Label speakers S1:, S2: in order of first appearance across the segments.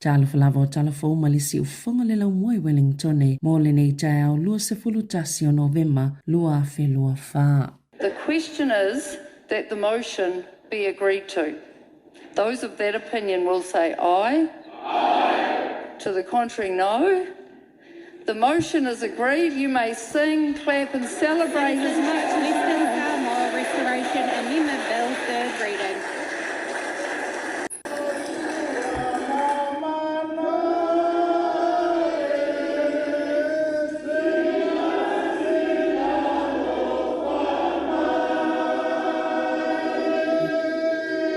S1: Tala Tala Fou malisi ufunga le lau moe Wellington e mo le nei tai au lua se fulutasi o November lua afe lua wha.
S2: The question is that the motion be agreed to. Those of that opinion will say aye. Aye. To the contrary, no. The motion is agreed. You may sing, clap and celebrate as much as
S3: Sāmoa Restoration Amendment Bill, third reading.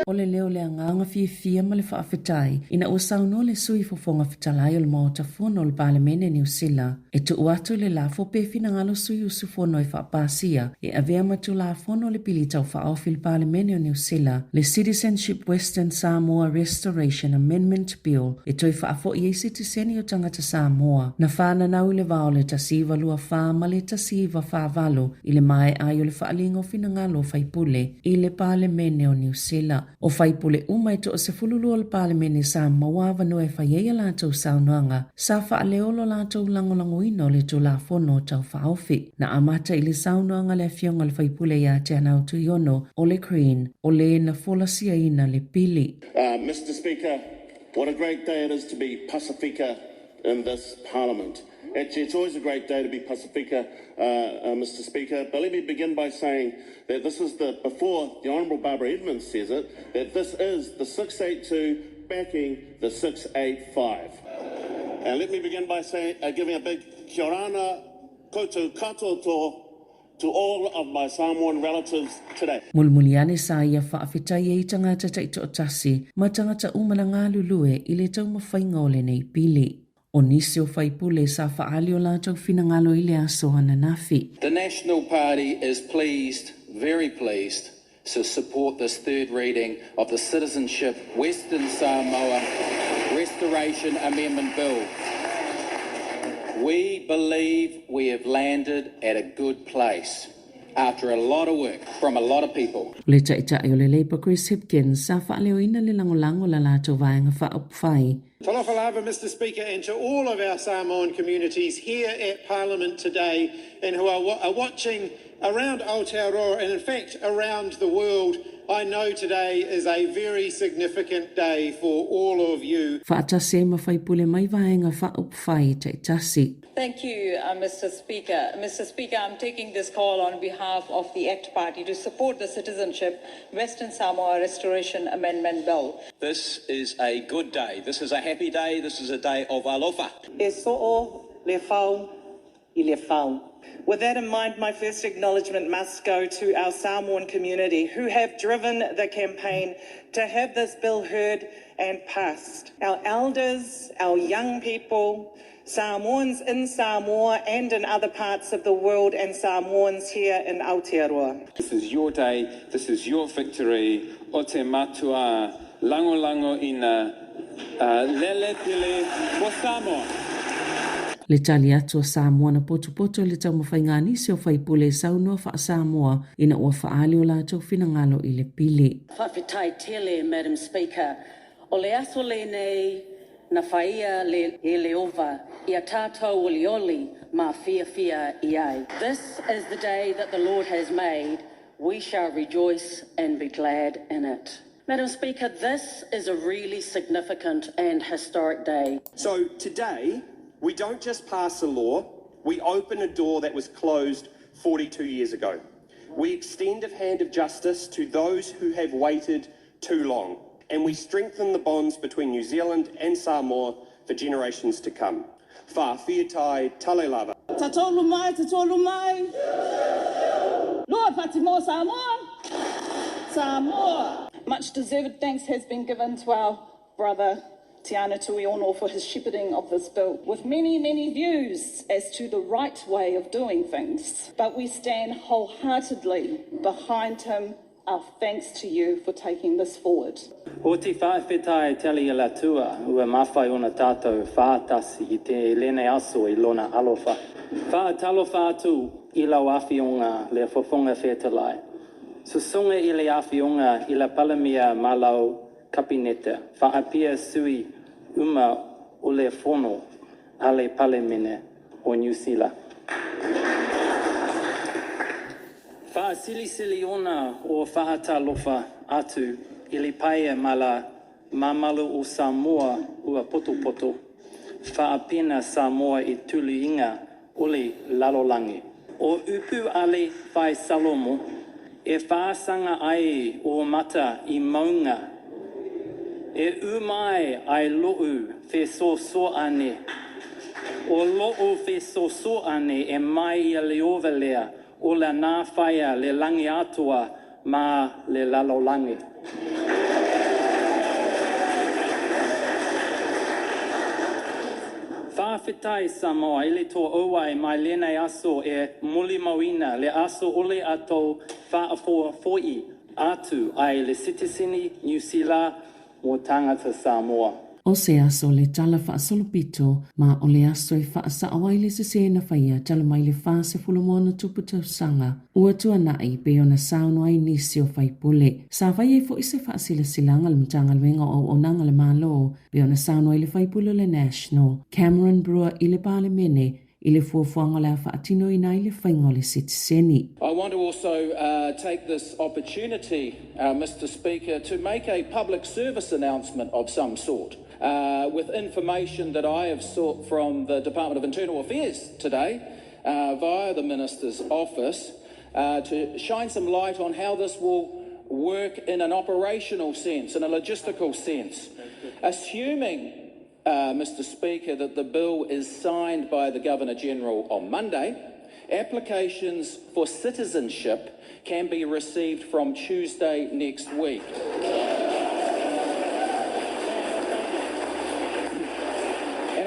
S1: O le leo le anganga fia ma le whaafetai, ina ua sauno le sui fofonga fitalai o le maota fono le Parlemene New Zealand. E tu uatu le lafo pe fina ngalo sui usu fono e whaapasia, e avea matu la fono le pilita o whaofi le Parlemene o New Zealand, le Citizenship Western Samoa Restoration Amendment Bill, e toi whaafo i e citizeni o tangata Samoa, na whana nau le vao le tasiva lua wha ma le tasiva whaavalo, i le mai ai o le whaalingo fina ngalo whaipule, i le Parlemene o New Zealand. O whaipule umai to o se fululu o le Parlemene sa mawawa no e whaiea lātou saunoanga, sa whaaleolo lātou langolangoino le to la fono tau whaofi. Na amata i le saunoanga le fionga le whaipule ia te anau tu iono o le Green, o le na folasia ina le pili.
S4: Mr. Speaker, what a great day it is to be Pasifika in this Parliament. Actually, it's always a great day to be Pasifika, Mr. Speaker, but let me begin by saying that this is before the Honourable Barbara Edmonds says it, that this is the 682 backing the 685. And let me begin by saying, giving a big kia orana, koutou katoto, to all of my Samoan relatives today.
S1: Mulmuliane sa ia whaafitai e i tangata taito o tasi, ma tangata umana ngā lulue i le tau mawhainga o le nei pili. O nisi o whaipule sa whaali o lātou finangalo i le aso ana nafi.
S5: The National Party is pleased, very pleased, to support this third reading of the Citizenship Western Samoa Restoration Amendment Bill. We believe we have landed at a good place after a lot of work from a lot of people.
S1: Le taitai o le Labour Chris Hipkins sa whaaleo ina le langolango la lātou vaenga whaopwhai.
S6: Tala Fou, Mr. Speaker, and to all of our Samoan communities here at Parliament today and who are watching around Aotearoa and in fact around the world, I know today is a very significant day for all of you.
S1: Whaatase ma whaipule mai vaenga whaopwhai taitasi.
S2: Thank you, Mr. Speaker. Mr. Speaker, I'm taking this call on behalf of the ACT Party to support the Citizenship Western Samoa Restoration Amendment Bill.
S7: This is a good day. This is a happy day. This is a day of alofa.
S8: E so'o le whau I le whau. With that in mind, my first acknowledgement must go to our Samoan community who have driven the campaign to have this bill heard and passed. Our elders, our young people, Samoans in Samoa and in other parts of the world, and Samoans here in Aotearoa.
S9: This is your day, this is your victory. O te matua, lango lango ina, lele tele o Samoa.
S1: Le tali atu o Samoa na poto le tau mawhainga nisi o whaipule saunua wha Samoa ina ua whaali o lātou finangalo I le pili.
S10: Whawhitai tele, Madam Speaker, o le aso le nei na whaia le ova I a tātou oli ma fia I ai. This is the day that the Lord has made. We shall rejoice and be glad in it. Madam Speaker, this is a really significant and historic day.
S11: So today, we don't just pass a law, we open a door that was closed 42 years ago. We extend a hand of justice to those who have waited too long, and we strengthen the bonds between New Zealand and Samoa for generations to come. Fa fiatai tale lava.
S12: Tatolu mai. Lord Patimo Samoa. Samoa. Much deserved thanks has been given to our brother Tiana Tuiono for his shepherding of this bill, with many views as to the right way of doing things. But we stand wholeheartedly behind him. Our thanks to you for taking this forward.
S13: O te whaewhetai tali ala tua, ua mawhai ona tātou whātasi I te lene aso I lona alofa. Whātalo whātu I lau awhionga le whawhonga whetalai. Susunga I le awhionga I la palamia malau kapineta. Whaapia sui ole fono ale palemene o New Zealand. Fa sili ona o whaatalofa atu ili paia mala mamalu o Sāmoa ua poto. Whaapena Sāmoa I tuluinga ole lalolangi. O upu ale whai Salomo e whaasanga ai o mata I maunga. E umai ai lo'u fe so ane. O lo'u fe so ane e mai I leova lea o la nā whaia le langi atua ma le lalolangi. Whawhitai Samoa ili tō auai mai lenei aso e muli mawina le aso ole atou whaafoa foi atu ai le citizeni New Zealand o tangata Samoa.
S1: O se aso le tala whaasolopito ma o le aso e whaasaawa I le se na whaia tala mai le whaase fulumona tupu tausanga. Ua tua nai pe ona sauno ai nisi o whaipule. Sa whai e fo ise whaasila silanga le mtanga le wenga o onanga le malo pe ona sauno ai le whaipule le National. Cameron Brewer I le pale mene I le fuafuanga la whaatino I nai le whainga le citizeni.
S7: I want to also take this opportunity, Mr. Speaker, to make a public service announcement of some sort. With information that I have sought from the Department of Internal Affairs today via the Minister's office to shine some light on how this will work in an operational sense, in a logistical sense. Assuming, Mr. Speaker, that the bill is signed by the Governor-General on Monday, applications for citizenship can be received from Tuesday next week.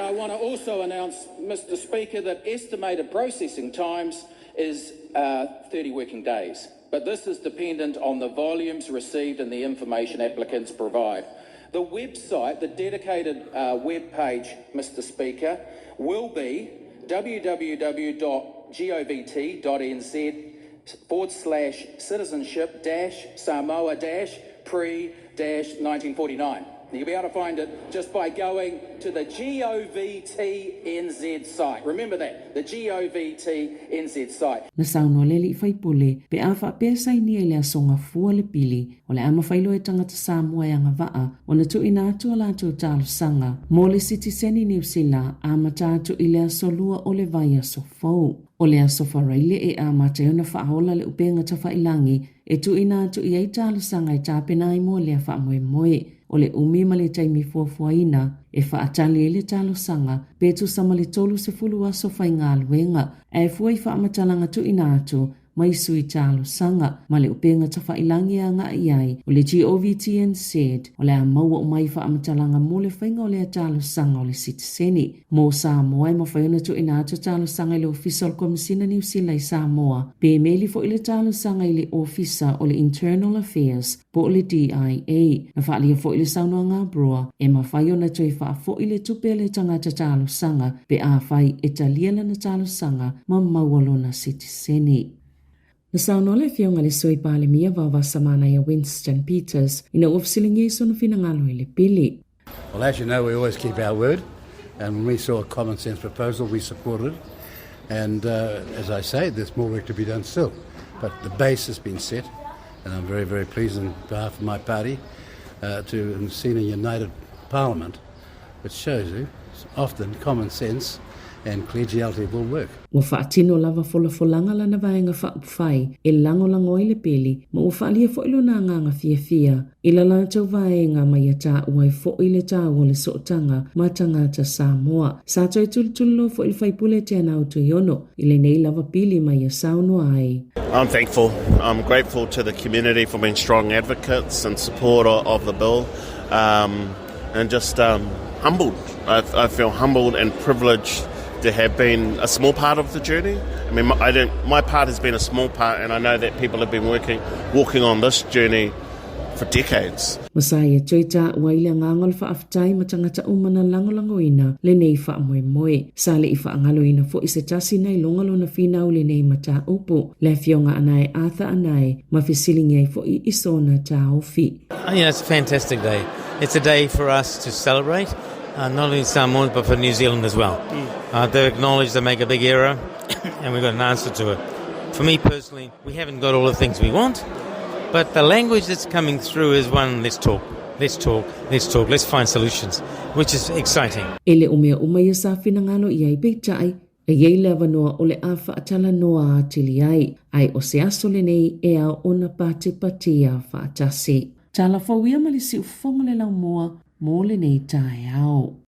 S7: I want to also announce, Mr. Speaker, that estimated processing times is 30 working days. But this is dependent on the volumes received and the information applicants provide. The website, the dedicated web page, Mr. Speaker, will be www.govt.nz/citizenship-Samoa-pre-1949. You'll be able to find it just by going to the GOVT-NZ site. Remember that, the GOVT-NZ site.
S1: Na sauno lele I whaipule, pe a whaapesa I nia le asonga fua le pili, o le ama whailo e tangata Samoa e anga waa, o na tu ina atua la tu talo sanga. Mo le citizeni New Zealand, ama tātu I le asolua o le vai aso fau. O le aso wharaile e a mateona whaahola le upenga ta whailangi, e tu ina atu I ei talo sanga I tāpena I mo le a whaamoe moe. O le umi ma le taimi fuafuaina, e whaatali e le talo sanga, petu sama le tolu se fulu aso whai ngā luenga, e fuai whaamatalanga tu ina atu, mai sui talo sanga, ma le upenga ta whailangi a ngā iai, o le GOVTN said, o le a maua o mai whaamatalanga mo le whainga o le talo sanga o le citizeni. Mo Sāmoa e mawhaiona tu ina atu talo sanga I le official komisina New Zealand I Sāmoa, pe meli fo I le talo sanga I le officer o le internal affairs, po le DIA, na whaalia fo I le saunoa ngā broa, e mawhaiona tu e wha fo I le tupe le tangata talo sanga, pe a whai e taliana na talo sanga, ma maualona citizeni. Na saunoa le fionga le soi pale mia wawa samana ia Winston Peters, ina ofisilingi sonu finangalo I le pili.
S14: Well, as you know, we always keep our word, and when we saw a common sense proposal, we supported it. And as I say, there's more work to be done still. But the base has been set, and I'm very, very pleased on behalf of my party to have seen a united parliament, which shows you often common sense and collegiality will work.
S1: Ua whaatino lava folanga lana vaenga whaupwhai, e lango I le peli, ma ua whaalia fo ilo nā nganga fia, ila lātou vaenga mai a tā uai fo ile tā ua le sootanga, ma tangata Samoa. Sātou e tulutulu fo ili whaipule te anau tu iono, ile nei lava pili mai a sauno ai.
S4: I'm thankful. I'm grateful to the community for being strong advocates and supporter of the bill, and just humbled. I feel humbled and privileged to have been a small part of the journey. I mean, my part has been a small part, and I know that people have been walking on this journey for decades.
S1: Masaya tuita waile ngangol whaaftai matangata umana langolangoina le nei whaamoemoe. Sale I whaangaloina fo isetasi nei longalo na finau le nei mata upo. Le fionga anae atha anae, mawhisilingi fo I isona ta ofi.
S15: Yeah, it's a fantastic day. It's a day for us to celebrate not only Samoans but for New Zealand as well. They've acknowledged they make a big error and we've got an answer to it. For me personally, we haven't got all the things we want, but the language that's coming through is one, let's talk, let's find solutions, which is exciting.
S1: Ele o mea umai sa finangalo i ai peitai, e iei leva noa o le awha atala noa atili ai o se aso le nei e a ona pate patia whaatasi. Tala Fou ia malisi ufonga le lau moa, mo le nei tae ao.